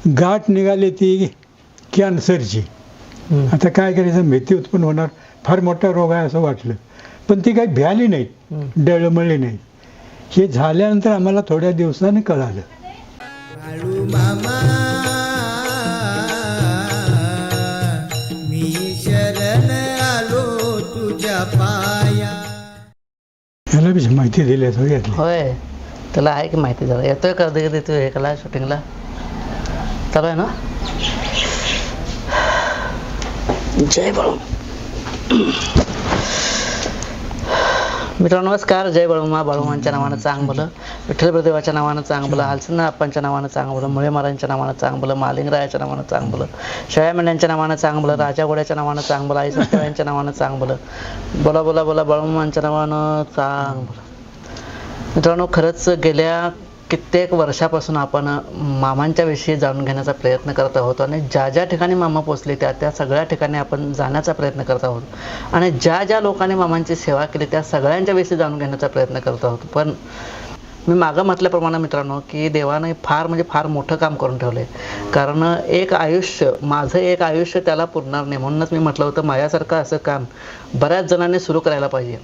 गाठ निघाली ती कॅन्सरची. आता काय करायचं, भीती उत्पन्न होणार, फार मोठा रोग आहे असं वाटलं, पण ती काही भ्याली नाहीत, डळमळली नाही. हे झाल्यानंतर आम्हाला थोड्या दिवसाने कळालं. ह्याला बी माहिती दिली होय, त्याला आहे की माहिती. जरा येतोय कधी कधी हे कला शूटिंगला चालू आहे ना. जय बाळू मित्रांनो, नमस्कार. जय बाळूमा. बाळूमांच्या नावानं चांग भलं, विठ्ठल प्रदेवाच्या नावानं चांग भलं, हालसिंना आप्पांच्या नावानं चांग भलं, मुळे महाराजांच्या नावानं चांग भलं, मालिंगरायाच्या नावानं चांग भलं, शेळ्या मेंढ्यांच्या नावानं चांग भलं, राजा घोड्याच्या नावानं चांग भलं, आई सत्यवायांच्या नावानं चांग भलं, बोला बोला बोला बाळूमांच्या नावानं चांग भलं. मित्रांनो, खरंच गेल्या कित्येक वर्षापासून आपण मामांच्या विषयी जाणून घेण्याचा प्रयत्न करत आहोत आणि ज्या ज्या ठिकाणी मामा पोचले त्या सगळ्या ठिकाणी आपण जाण्याचा प्रयत्न करत आहोत आणि ज्या ज्या लोकांनी मामांची सेवा केली त्या सगळ्यांच्या विषयी जाणून घेण्याचा प्रयत्न करत आहोत. पण मी मागं म्हटल्याप्रमाणे मित्रांनो की देवाने फार म्हणजे फार मोठं काम करून ठेवलं आहे. कारण एक आयुष्य, माझं एक आयुष्य त्याला पुरणार नाही. म्हणूनच मी म्हटलं होतं माझ्यासारखं असं काम बऱ्याच जणांनी सुरू करायला पाहिजे.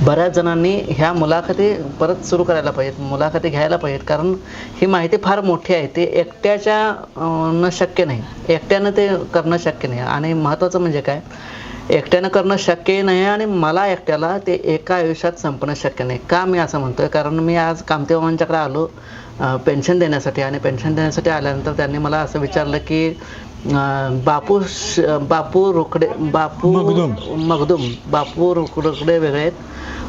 बऱ्याच जणांनी ह्या मुलाखती परत सुरू करायला पाहिजेत, मुलाखती घ्यायला पाहिजेत. कारण ही माहिती फार मोठी आहे, ते एकट्याच्या शक्य नाही, एकट्यानं ते करणं शक्य नाही. आणि महत्त्वाचं म्हणजे काय, एकट्यानं करणं शक्य नाही आणि मला एकट्याला ते एका आयुष्यात संपणं शक्य नाही. का मी असं म्हणतोय, कारण मी आज कामते मामांच्याकडे आलो पेन्शन देण्यासाठी. आणि पेन्शन देण्यासाठी आल्यानंतर त्यांनी मला असं विचारलं की बापू रोकडे वेगळे आहेत,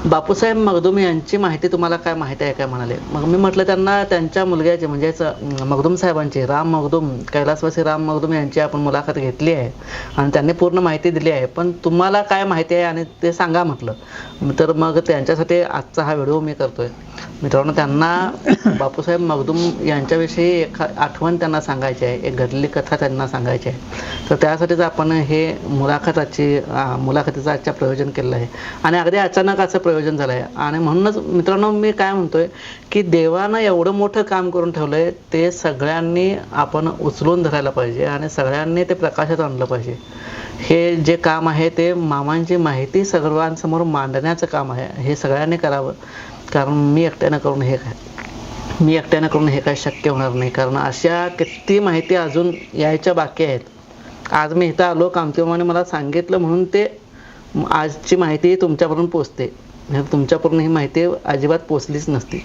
बापूसाहेब मगदूम यांची माहिती तुम्हाला काय माहिती आहे काय म्हणाले. मग मी म्हटलं त्यांना त्यांच्या मुलग्याची म्हणजेच मगदूम साहेबांची, राम मगदूम, कैलासवासी राम मगदूम यांची आपण मुलाखत घेतली आहे आणि त्यांनी पूर्ण माहिती दिली आहे, पण तुम्हाला काय माहिती आहे आणि ते सांगा म्हटलं. तर मग त्यांच्यासाठी आजचा हा व्हिडिओ मी करतोय. मित्रांनो, त्यांना बापूसाहेब मगदूम यांच्याविषयी एक आठवण त्यांना सांगायची आहे, एक घडलेली कथा त्यांना सांगायची आहे. तर त्यासाठीच आपण हे मुलाखतीचं आजच्या प्रयोजन केलेलं आहे आणि अगदी अचानक असं प्रयोजन झालं आहे. आणि म्हणूनच मित्रांनो मी काय म्हणतोय की देवानं एवढं मोठं काम करून ठेवलं आहे, ते सगळ्यांनी आपण उचलून धरायला पाहिजे आणि सगळ्यांनी ते प्रकाशात आणलं पाहिजे. हे जे काम आहे ते मामांची माहिती सर्वांसमोर मांडण्याचं काम आहे, हे सगळ्यांनी करावं. कारण मी एकट्यानं करून हे काय शक्य होणार नाही. कारण अशा किती माहिती अजून यायच्या बाकी आहेत. आज मी इथं आलो, कामतेमाने मला सांगितलं म्हणून ते आजची माहिती तुमच्यापर्यंत पोचते. तुमच्यापर्यंत ही माहिती अजिबात पोचलीच नसती.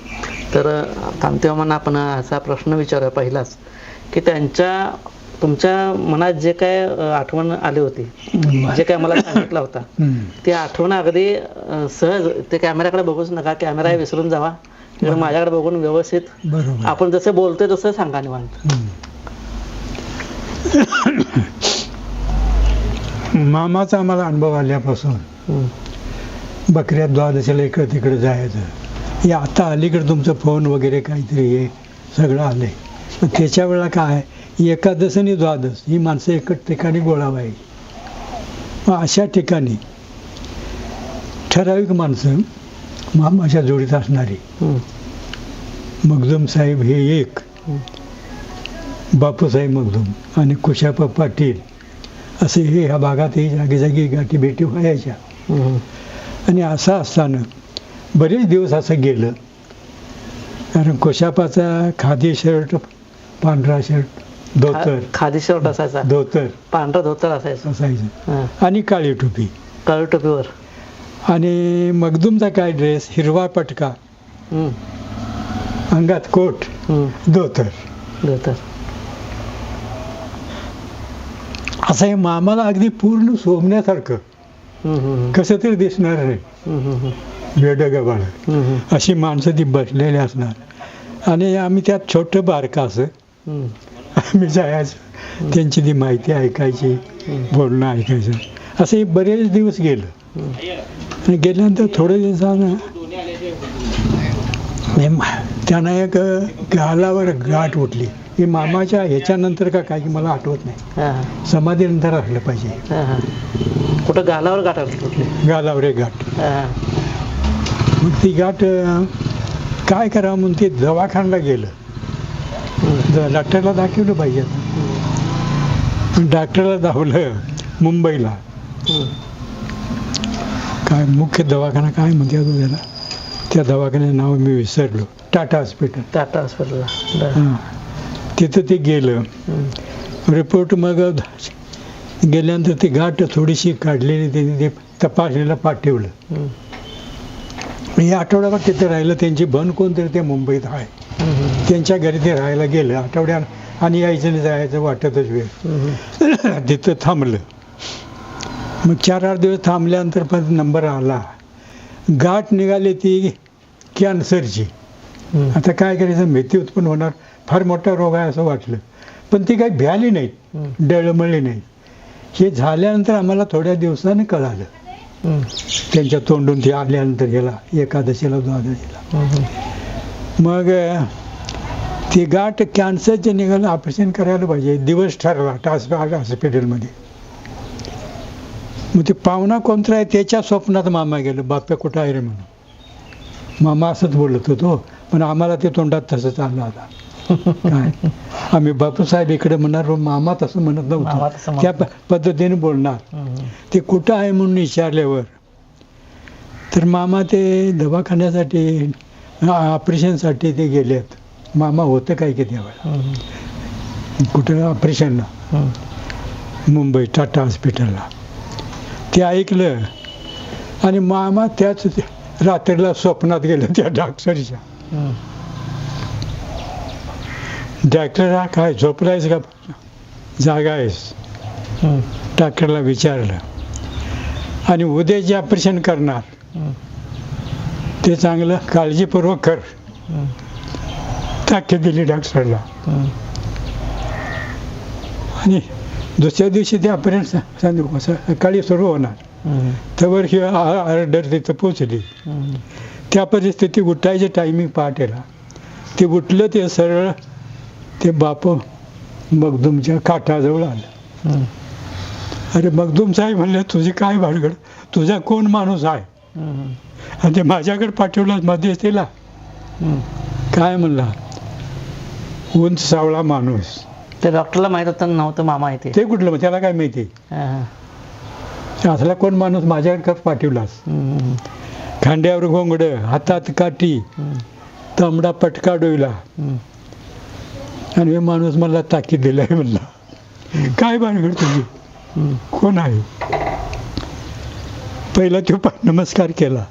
तर कामतेमांना आपण असा प्रश्न विचारूया पहिलाच की तुमच्या मनात जे काय आठवण आली होती, जे काय मला सांगितलं होता, ती आठवण अगदी सहज, ते कॅमेऱ्याकडे बघूच नका, कॅमेरा विसरून जावा, माझ्याकडे बघून व्यवस्थित आपण जसं बोलतोय तसं सांगा निवांत. मामाचा आम्हाला अनुभव आल्यापासून बकऱ्या द्वादशीला इकडे तिकडे जायचं. हे आता अलीकडे तुमचं फोन वगैरे काहीतरी हे सगळं आलंय, पण त्याच्या वेळा काय एकादश आणि द्वादश ही माणसं एकच ठिकाणी गोळा व्हायची. मग अशा ठिकाणी ठराविक माणसं मामाच्या जोडीत असणारी, मगदूम साहेब हे एक, बापूसाहेब मगदूम आणि कुशाप्पा पाटील असे हे ह्या भागातही जागी जागी गाठी भेटी व्हायच्या. आणि असं असताना बरेच दिवस असं गेलं. कारण कुशाप्पाचा खादी शर्ट, पांढरा शर्ट, धोतर, खादी शर्ट असायचा, धोतर, पांढरा धोतर असायचं आणि काळी टोपी, काळी टोपीवर. आणि मगदूमचा काय ड्रेस, हिरवा पटका, अंगात कोट, धोतर. असं हे मामाला अगदी पूर्ण सोमण्यासारखं कसं तरी दिसणार नाही, वेडगबाळ अशी माणसं ती बसलेली असणार. आणि आम्ही त्यात छोटं बारकं असं आम्ही जायचं, त्यांची ती माहिती ऐकायची, बोलणं ऐकायचं. असं हे बरेच दिवस गेलं. आणि गेल्यानंतर थोडे दिवसानं त्यांना एक गालावर गाठ उठली. ही मामाच्या ह्याच्यानंतर का काय की मला आठवत नाही, समाधीनंतर असलं पाहिजे. कुठं गालावर गाठ उठली? गालावर एक गाठ. मग ती गाठ काय करावं म्हणून ते दवाखान्याला गेलं. डॉक्टरला दाखवलं पाहिजे आता. डॉक्टरला दाखवलं मुंबईला, काय मुख्य दवाखाना काय म्हणते त्याला, त्या दवाखान्याचं नाव मी विसरलो, टाटा हॉस्पिटल. टाटा हॉस्पिटलला हां, तिथं ते गेलं. रिपोर्ट मग गेल्यानंतर ती गाठ थोडीशी काढलेली त्यांनी ते तपासणीला पाठवलं. या आठवड्याभर तिथे राहिलं. त्यांची बन कोणतरी ते मुंबईत आहे, त्यांच्या घरी ते राहायला गेलं आठवड्यात, आणि यायचं नाही जायचं वाटतच वेळ. तिथं थांबलं. मग 4-8 दिवस थांबल्यानंतर पण नंबर आला, गाठ निघाली ती कॅन्सरची. आता काय करायचं, भीती उत्पन्न होणार, फार मोठा रोग आहे असं वाटलं, पण ती काही भ्याली नाही, डळमळली नाही. हे झाल्यानंतर आम्हाला थोड्या दिवसाने कळालं, त्यांच्या तोंडून ते आल्यानंतर गेला एकादशीला द्वादशीला. मग ती गाठ कॅन्सरचे निघालं, ऑपरेशन करायला पाहिजे. दिवस ठरला हॉस्पिटलमध्ये. मग ते पाहुणा कोणता आहे त्याच्या स्वप्नात मामा गेलं, बाप्या कुठं आहे रे म्हणून. मामा असंच बोलत होतो, पण आम्हाला ते तोंडात तसंच आलं आता. काय आम्ही बापूसाहेब इकडे म्हणणार, मामा तसं म्हणत नव्हतं, त्या पद्धतीने बोलणार. ते कुठं आहे म्हणून विचारल्यावर तर मामा ते दवाखान्यासाठी ऑपरेशनसाठी ते गेलेत. मामा होतं काय की त्यावेळेला कुठं ऑपरेशनला, मुंबई टाटा हॉस्पिटलला. ते ऐकलं आणि मामा त्याच रात्रीला स्वप्नात गेलं त्या डॉक्टरच्या. डॉक्टरला काय झोपलायस का, जागा आहेस, डॉक्टरला विचारलं. आणि उद्या जे ऑपरेशन करणार ते चांगलं काळजीपूर्वक कर, ताकीद दिली डॉक्टरला. आणि दुसऱ्या दिवशी ते ऑपरेशन सकाळी सुरू होणार, त्यावर ही ऑर्डर तिथं पोचली. त्या परिस्थिती उठायची टायमिंग पहाटेला. ते उठलं, ते सरळ ते बापू मगदूमच्या काठाजवळ आलं. अरे मगदूम साहेब म्हणले, तुझी काय भानगड, तुझा कोण माणूस आहे आणि ते माझ्याकडे पाठवलं मध्ये तिला. काय म्हणला, उंच सावळा माणूस. ते डॉक्टरला माहित होतं नव्हतं मामा आहे ते कुठलं, मग त्याला काय माहिती, असला कोण माणूस माझ्याकडे पाठवलास. खांद्यावर घोंगड, हातात काठी, तांबडा पटका डोईला, आणि हे माणूस मला ताकीद दिलाय. म्हणला काय भानगड तुझी, कोण आहे. पहिला तो नमस्कार केला.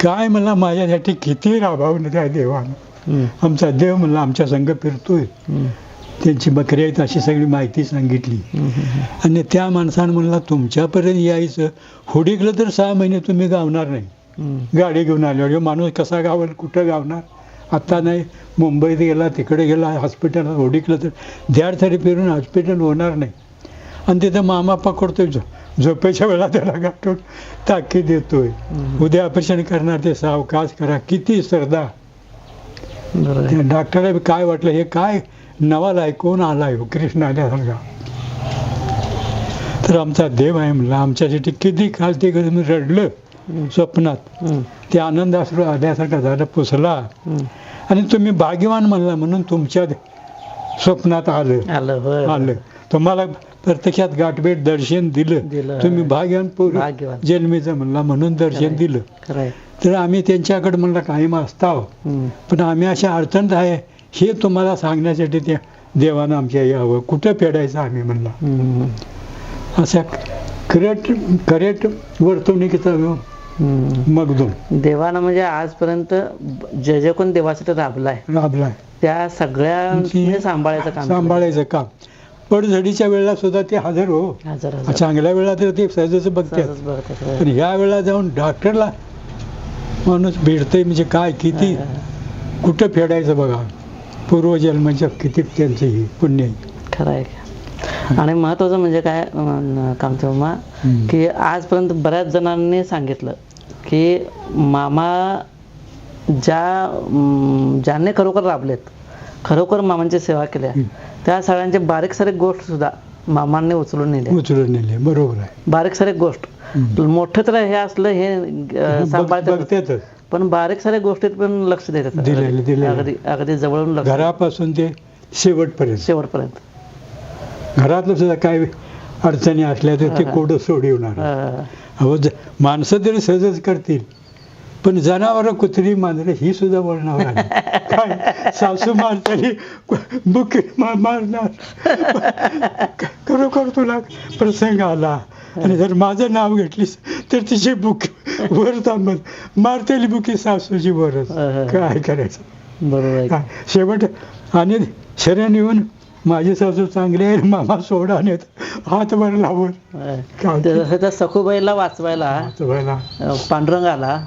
काय म्हणला, माझ्यासाठी किती राबावलं त्या देवानं. आमचा देव म्हणला आमच्या संघ फिरतोय, त्यांची बकरी आहेत अशी सगळी माहिती सांगितली. आणि त्या माणसानं म्हणला, तुमच्यापर्यंत यायचं हुडीकलं तर 6 महिने तुम्ही गावणार नाही. गाडी घेऊन आल्यावर माणूस कसा गावल, कुठं गावणार. आता नाही, मुंबईत गेला, तिकडे गेला, हॉस्पिटल हुडीकलं तर 1.5 तरी फिरून हॉस्पिटल होणार नाही. आणि तिथं मामा पकडतोय, झोपेच्या वेळा त्याला गाठून ताकीद देतोय, उद्या ऑपरेशन करणार, ते सावकाश करा. किती श्रद्धा. त्या डॉक्टरला काय वाटलं, हे काय नवाला आहे, कोण आलाय कृष्ण आल्यासारखा. तर आमचा देव आहे म्हणला, आमच्यासाठी किती काळ ते रडलं स्वप्नात. ते आनंद अश्रू आल्यासारखा झालं, पुसला. आणि तुम्ही भाग्यवान म्हणला म्हणून तुमच्या स्वप्नात आलं. तुम्हाला प्रत्यक्षात गाठभेट दर्शन दिलं. तुम्ही भाग्यवान जन्मीचं म्हणला म्हणून दर्शन दिलं. तर आम्ही त्यांच्याकडे म्हणला कायम असताव, पण आम्ही अशा अडचणीत आहे हे तुम्हाला सांगण्यासाठी त्या देवानं आमच्या यावं. कुठं फेडायचं आम्ही म्हणला. अशा करेक्ट वर्तवणुकीचा मगदूम देवानं म्हणजे आजपर्यंत जे कोण देवासाठी राबलाय त्या सगळ्यांनी सांभाळायचं काम. पडझडीच्या वेळेला सुद्धा ते हजर हो. चांगल्या वेळा तर ते सहजच बघतात, पण ह्या वेळेला जाऊन डॉक्टरला माणूस भेटतंय म्हणजे काय, किती कुठं फेडायचं बघा. पूर्वजन्माच्या किती त्यांचं हे पुण्य आहे. खरं आहे. आणि महत्वाचं म्हणजे काय कामतेमा, की आजपर्यंत बऱ्याच जणांनी सांगितलं की मामा ज्यांनी खरोखर राबलेत, खरोखर मामांची सेवा केल्या, त्या सगळ्यांचे बारीक सारीक गोष्ट सुद्धा मामांनी उचलून नेले. बरोबर आहे. बारीक सारीक गोष्ट, मोठं तर हे असलं हे सांभाळतात, पण बारीक साऱ्या गोष्टीत पण लक्ष देतात. अगदी जवळून लक्ष. घरापासून ते शेवटपर्यंत. घरातलं सुद्धा काय अडचणी असल्या तर ते कोडं सोडवणार. अहो माणसं तरी सहजच करतील, पण जनावरं, कुत्री, मांजरं ही सुद्धा वळणावर आली. काय सासू मारताना बुक मारणार. खरोखर तुला प्रसंग आला आणि जर माझं नाव घेतलीस तर तिची बुक वर थांबत, मारतेली बुकी सासूची वरच. काय करायचं. बरोबर. शेवट आणि शरण येऊन माझी सासू चांगली आहे, मामा सोडा नेत हात वर लावून. त्या सखूबाईला वाचवायला पांडुरंग आला.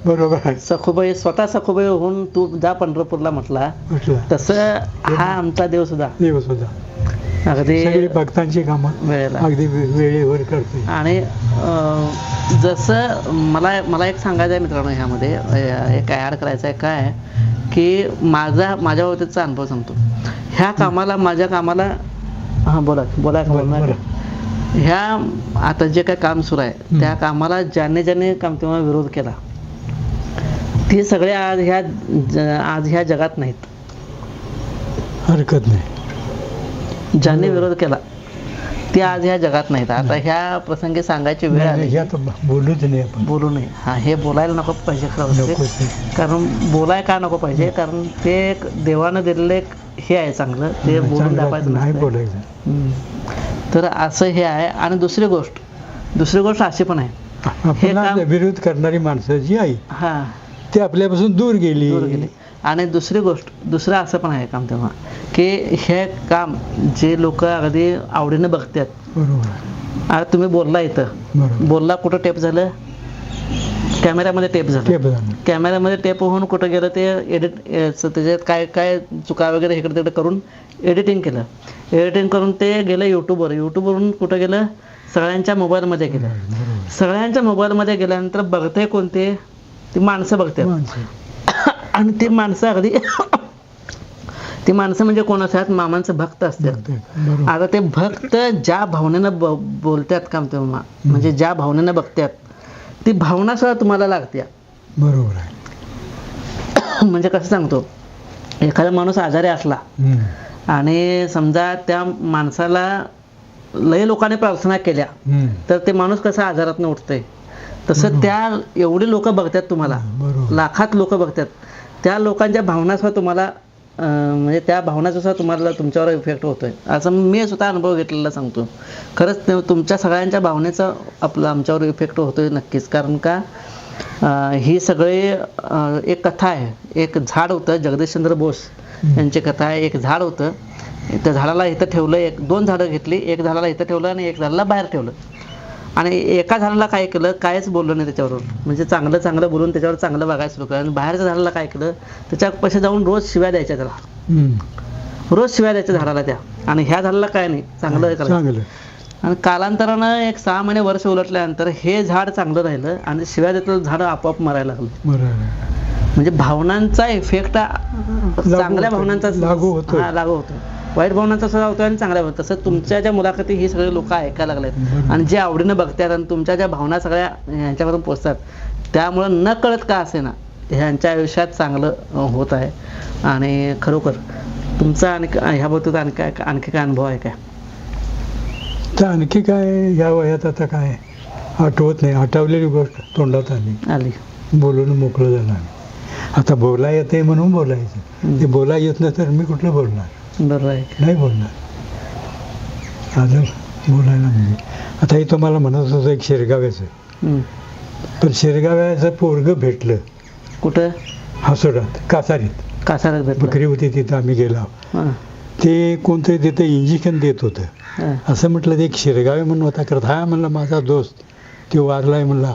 बरोबर आहे. सखूबाई स्वतः सखूबाई होऊन तू जा पंढरपूरला म्हटला, तसं हा आमचा देव सुद्धा अगदी भक्तांची कामं वेळेला अगदी वेळेवर करते. आणि जसं मला एक सांगायचं आहे मित्रांनो, ह्यामध्ये एक ॲड करायचं आहे. काय की माझ्या बाबतीचा अनुभव सांगतो. ह्या कामाला, माझ्या कामाला, हां बोला. ह्या आता जे काय काम सुरू आहे त्या कामाला ज्याने काम तेव्हा विरोध केला, ते सगळे आज ह्या जगात नाहीत. हरकत नाही. ज्यांनी विरोध केला ते आज ह्या जगात नाहीत. आता ह्या प्रसंगी सांगायची वेळ आली. बोलू नये. हा, हे बोलायला नको पाहिजे खरं. कारण बोलाय का नको पाहिजे, कारण ते एक देवानं दिलेलं एक हे आहे चांगलं, ते बोलून दाखवायचं नाही. तर असं हे आहे. आणि दुसरी गोष्ट अशी पण आहे, विरोध करणारी माणसं जी आहे हा ते आपल्यापासून दूर गेली. आणि दुसरं असं पण आहे काम तेव्हा, की हे काम जे लोक अगदी आवडीनं बघतात. बरोबर. आता तुम्ही बोलला इथं, बोलला कुठं टेप झालं, कॅमेऱ्यामध्ये टेप झालं. कॅमेऱ्यामध्ये टेप होऊन कुठं गेलं ते एडिट, त्याच्यात काय चुका वगैरे इकडे तिकडे करून एडिटिंग करून ते गेलं यूट्यूबवरून कुठं गेलं, सगळ्यांच्या मोबाईलमध्ये गेलं. सगळ्यांच्या मोबाईलमध्ये गेल्यानंतर बघते कोणते, ती माणसं बघतात. आणि ती माणसं म्हणजे कोण असतात, मामांचं भक्त असतात. आता ते भक्त ज्या भावनेनं बोलतात काम तेव्हा, म्हणजे ज्या भावनेनं बघतात, ती भावना सुद्धा तुम्हाला लागते. बरोबर आहे. म्हणजे कसं सांगतो, एखादा माणूस आजारी असला आणि समजा त्या माणसाला लय लोकांनी प्रार्थना केल्या तर ते माणूस कसा आजारातनं उठतंय, तसं त्या एवढी लोक बघतात तुम्हाला, लाखात लोक बघतात. त्या लोकांच्या भावना सुद्धा तुम्हाला, म्हणजे त्या भावनाचा सुद्धा तुम्हाला तुमच्यावर इफेक्ट होतोय. असं मी स्वतः अनुभव घेतलेला सांगतो. खरंच तुमच्या सगळ्यांच्या भावनेचा आमच्यावर इफेक्ट होतोय नक्कीच. कारण का ही सगळी एक कथा आहे. एक झाड होतं, जगदीशचंद्र बोस यांची कथा आहे. एक झाड होतं, त्या झाडाला इथं ठेवलं, दोन झाडं घेतली, एक झाडाला इथं ठेवलं आणि एक झाडाला बाहेर ठेवलं. आणि एका झाडाला काय केलं, कायच बोललं नाही त्याच्यावर, म्हणजे चांगलं बोलून त्याच्यावर चांगलं बघायला सुरू केलं. आणि बाहेरच्या झाडाला काय केलं, त्याच्या पैसे जाऊन रोज शिव्या द्यायच्या त्याला, रोज शिव्या द्यायच्या झाडाला त्या. आणि ह्या झाडाला काय नाही, चांगलं करायचं. आणि कालांतरानं एक 6 महिने वर्ष उलटल्यानंतर हे झाड चांगलं राहिलं आणि शिव्या देतं झाड आपोआप मरायला लागलं. म्हणजे भावनांचा इफेक्ट चांगल्या भावनांचा लागू होतो, वाईट भावनांचा सुद्धा होतो आणि चांगल्या भावना. तसं तुमच्या ज्या मुलाखती ही सगळे लोक ऐकायला लागलेत आणि जे आवडीनं बघतात आणि तुमच्या ज्या भावना सगळ्या ह्यांच्याकडून पोचतात, त्यामुळं न कळत का असे ना ह्यांच्या आयुष्यात चांगलं होत आहे. आणि खरोखर तुमचा ह्याबद्दल आणखी काय अनुभव आहे काय? तर आणखी काय या वयात आता काय आठवत नाही. आठवलेली गोष्ट तोंडात आली, बोलून मोकळं झालं. आता बोला येते म्हणून बोलायचं, ते बोला येत नाही तर मी कुठलं बोलणार? बरोबर आहे, नाही बोलणार. आलं बोलायला म्हणजे आता हे तुम्हाला म्हणत होतं एक शिरगाव्याचं, पण शिरगाव्याचं पोरगं भेटलं कुठं? हासोडात, कासारीत बकरी होती, तिथं आम्ही गेलो. ते कोणतरी तिथं इंजेक्शन देत होतं. असं म्हटलं ते एक शिरगावे म्हणून होता करत. हा म्हणला माझा दोस्त तो वारलाय म्हणला.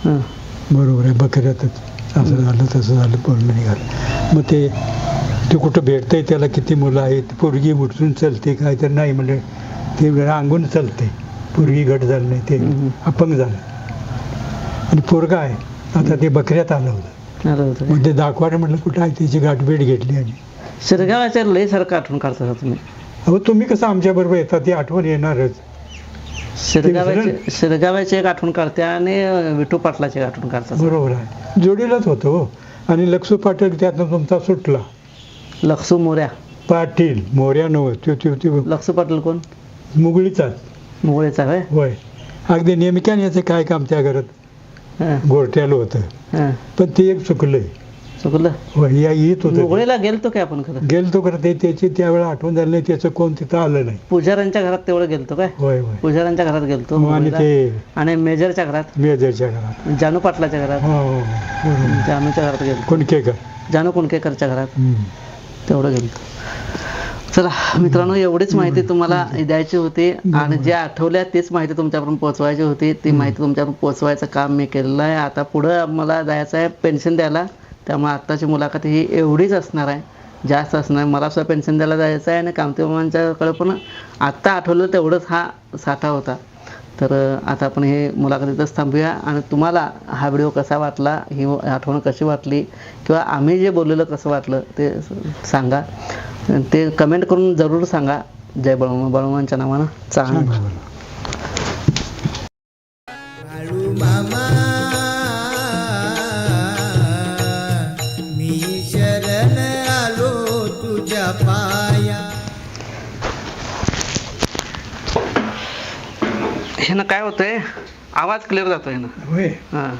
बरोबर आहे, बकऱ्यातच असं झालं तसं झालं, पूर्ण निघालं. मग ते कुठं भेटतंय, त्याला किती मुलं आहेत, पोरगी उठून चालते काय तर नाही म्हणलं, ते रांगून चालते, पोरगी घट झालं नाही, ते अपंग झालं. आणि पोरगा आहे आता ते बकऱ्यात आलं होतं. मग ते दाखवायला म्हटलं कुठं आहे, त्याची गाठभेट घेतली. आणि शिरगावाच्या लय सारखं आठवण काढता तुम्ही. अहो तुम्ही कसं आमच्या बरोबर येतात, ती आठवण येणारच. शिरगाव्याची एक आठवण काढते आणि विठू पाटलाची आठवण काढतात. बरोबर आहे, जोडीलाच होतं हो. आणि लक्ष्मू पाटील त्यातनं तुमचा सुटला, लक्ष्मू मोऱ्या पाटील मोर्या नव त्यो लक्ष पाटील कोण? मुगळीचाच मुगळेचा होय. होय. अगदी नेमक्याने याचं काय काम त्या घरात हां, गोरट्याला होतं, हां. पण ते एक चुकलंय. चुकलं. होय, या येत होतं. मुगळेला गेलतो काय आपण खरं? गेलतो खरं, ते त्याची त्यावेळेला आठवण झाली नाही, त्याचं कोण तिथं आलं नाही. पुजाऱ्यांच्या घरात तेवढं गेलतो काय? होय होय. पुजाऱ्यांच्या घरात गेलतो आणि मुंबईला. ते आणि मेजरच्या घरात, मेजरच्या घरात, जानू पाटलाच्या घरात, हो हो, बरोबर. जानूच्या घरात गेलतो, कोणकेकर. जानू कुणकेकरच्या घरात हम्म. तेवढं गेलतो. चला मित्रांनो, एवढीच माहिती तुम्हाला द्यायची होती आणि जे आठवल्या तीच माहिती तुमच्यापर्यंत पोहोचवायची होती. ती माहिती तुमच्यापर्यंत पोहोचवायचं काम मी केलेलं आहे. आता पुढं मला जायचं आहे पेन्शन द्यायला, त्यामुळे आत्ताची मुलाखत ही एवढीच असणार आहे, जास्त असणार. मला सुद्धा पेन्शन द्यायला जायचं आहे आणि कामतेमांच्याकडे पण आत्ता आठवलं तेवढंच हा साठा होता. तर आता आपण हे मुलाखतीतच थांबूया आणि तुम्हाला हा व्हिडिओ कसा वाटला, ही आठवण कशी वाटली, किंवा आम्ही जे बोललेलं कसं वाटलं ते सांगा. ते कमेंट करून जरूर सांगा. जय बळवंच्या नावानं चांगलं. सांगा बरं. बाळू मामा मी शरण आलो तुझ्या पाया. ह्यानं काय होतंय, आवाज क्लिअर जातोय ना. होय. हां.